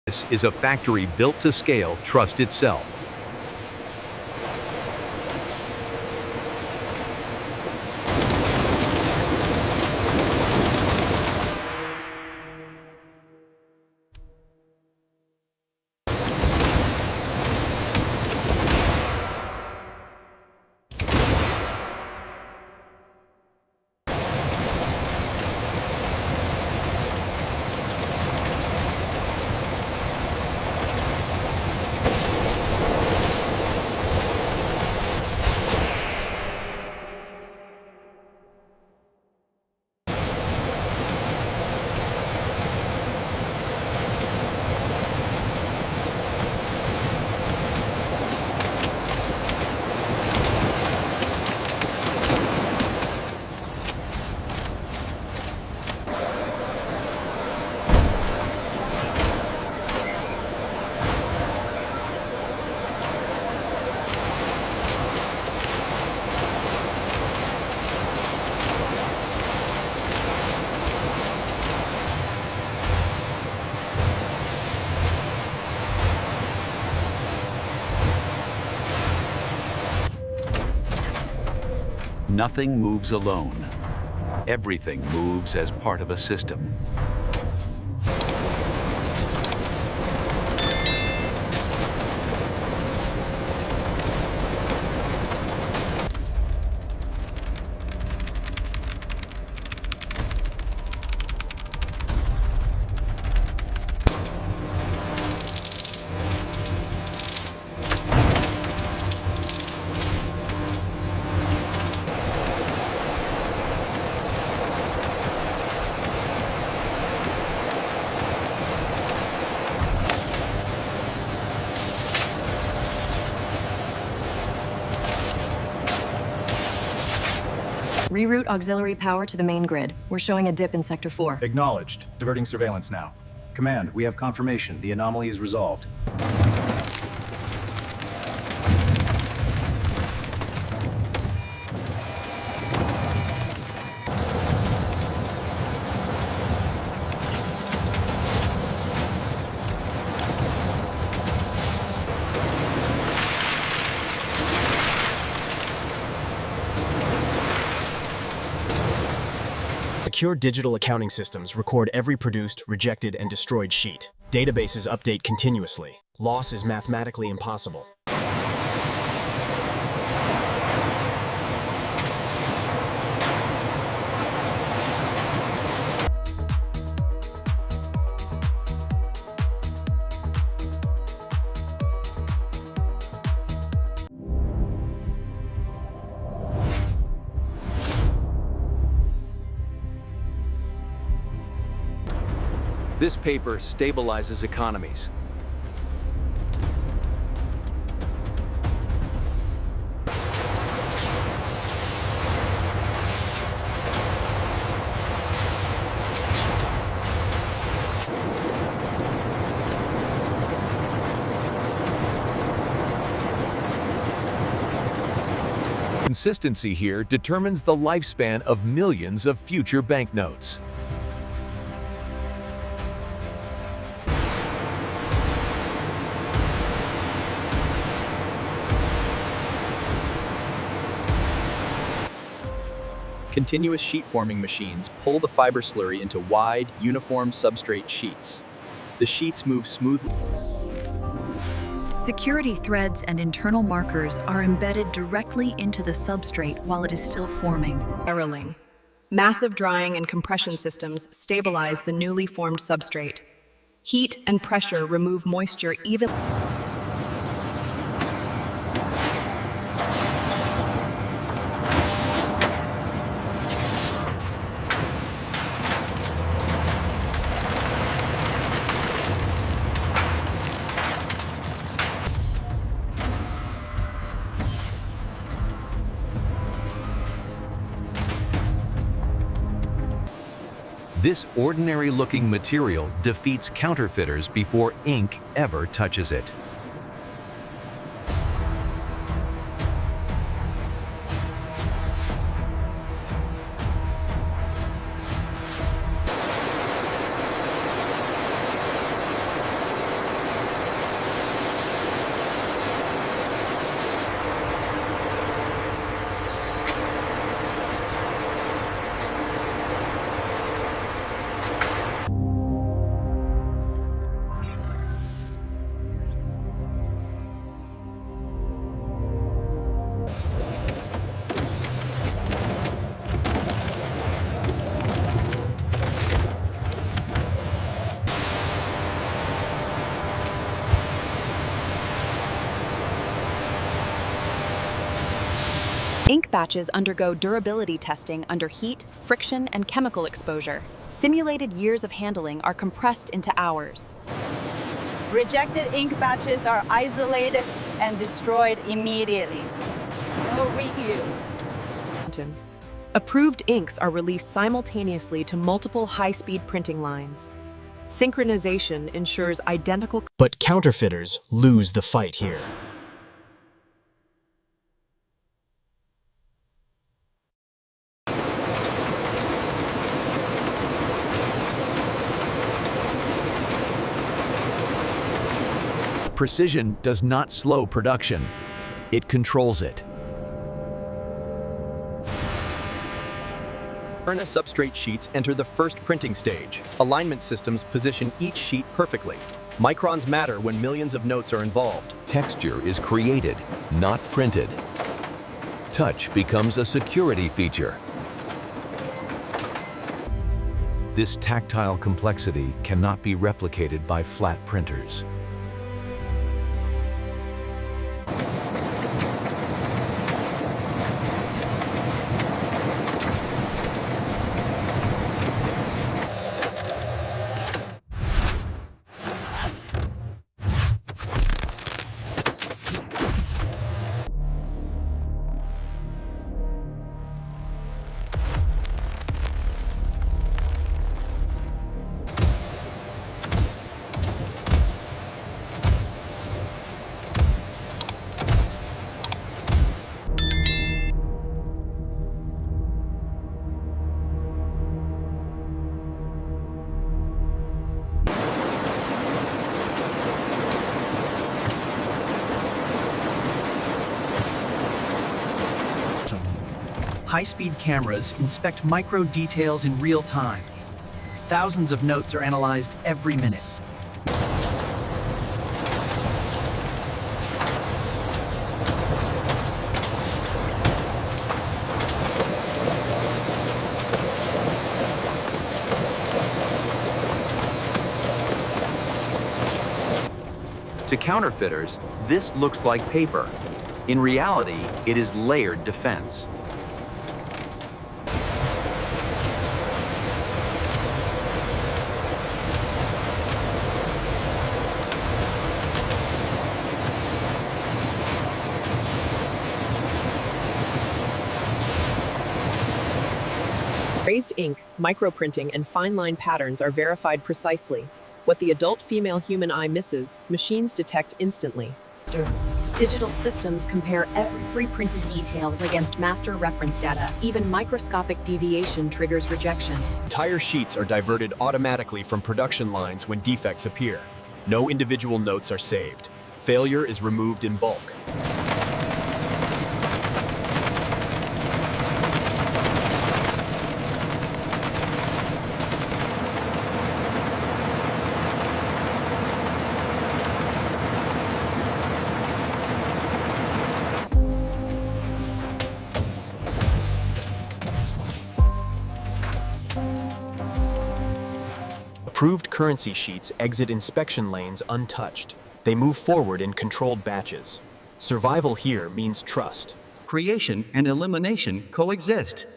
This is a factory built to scale trust itself. Nothing moves alone. Everything moves as part of a system. Reroute auxiliary power to the main grid. We're showing a dip in Sector 4. Acknowledged. Diverting surveillance now. Command, we have confirmation. The anomaly is resolved. Secure digital accounting systems record every produced, rejected, and destroyed sheet. Databases update continuously. Loss is mathematically impossible. This paper stabilizes economies. Consistency here determines the lifespan of millions of future banknotes. Continuous sheet-forming machines pull the fiber slurry into wide, uniform substrate sheets. The sheets move smoothly. Security threads and internal markers are embedded directly into the substrate while it is still forming. Spiraling. Massive drying and compression systems stabilize the newly formed substrate. Heat and pressure remove moisture evenly. This ordinary-looking material defeats counterfeiters before ink ever touches it. Ink batches undergo durability testing under heat, friction, and chemical exposure. Simulated years of handling are compressed into hours. Rejected ink batches are isolated and destroyed immediately. No review. Approved inks are released simultaneously to multiple high-speed printing lines. Synchronization ensures identical. But counterfeiters lose the fight here. Precision does not slow production. It controls it. Substrate sheets enter the first printing stage. Alignment systems position each sheet perfectly. Microns matter when millions of notes are involved. Texture is created, not printed. Touch becomes a security feature. This tactile complexity cannot be replicated by flat printers. High-speed cameras inspect micro details in real time. Thousands of notes are analyzed every minute. To counterfeiters, this looks like paper. In reality, it is layered defense. Raised ink, microprinting, and fine line patterns are verified precisely. What the adult female human eye misses, machines detect instantly. Digital systems compare every printed detail against master reference data. Even microscopic deviation triggers rejection. Entire sheets are diverted automatically from production lines when defects appear. No individual notes are saved. Failure is removed in bulk. Approved currency sheets exit inspection lanes untouched. They move forward in controlled batches. Survival here means trust. Creation and elimination coexist.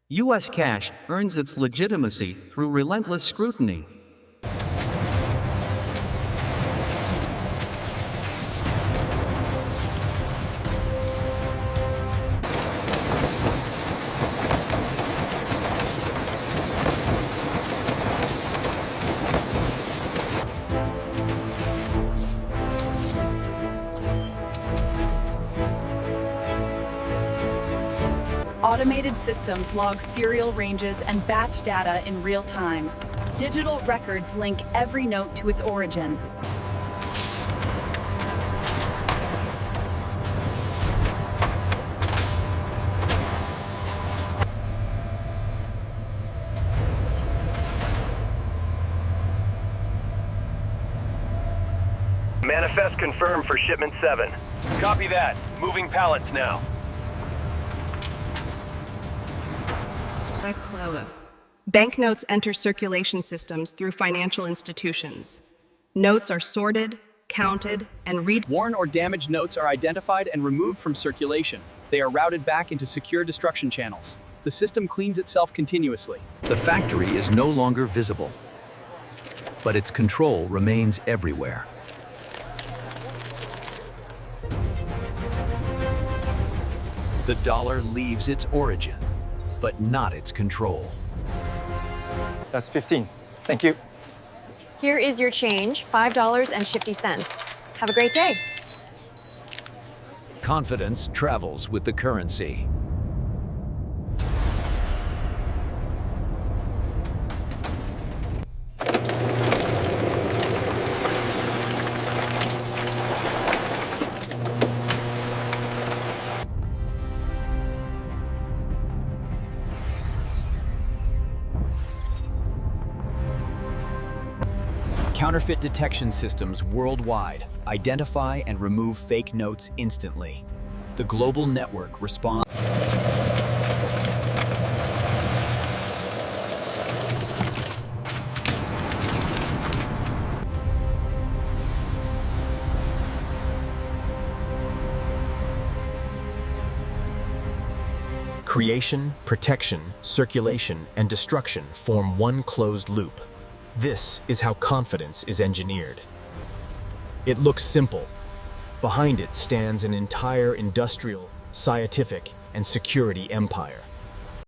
U.S. cash earns its legitimacy through relentless scrutiny. Automated systems log serial ranges and batch data in real time. Digital records link every note to its origin. Manifest confirmed for shipment 7. Copy that. Moving pallets now. Banknotes enter circulation systems through financial institutions. Notes are sorted, counted, and read. Worn or damaged notes are identified and removed from circulation. They are routed back into secure destruction channels. The system cleans itself continuously. The factory is no longer visible, but its control remains everywhere. The dollar leaves its origin, but not its control. That's 15. Thank you. Here is your change, $5.50. Have a great day. Confidence travels with the currency. Counterfeit detection systems worldwide identify and remove fake notes instantly. The global network responds. Creation, protection, circulation, and destruction form one closed loop. This is how confidence is engineered. It looks simple. Behind it stands an entire industrial, scientific, and security empire.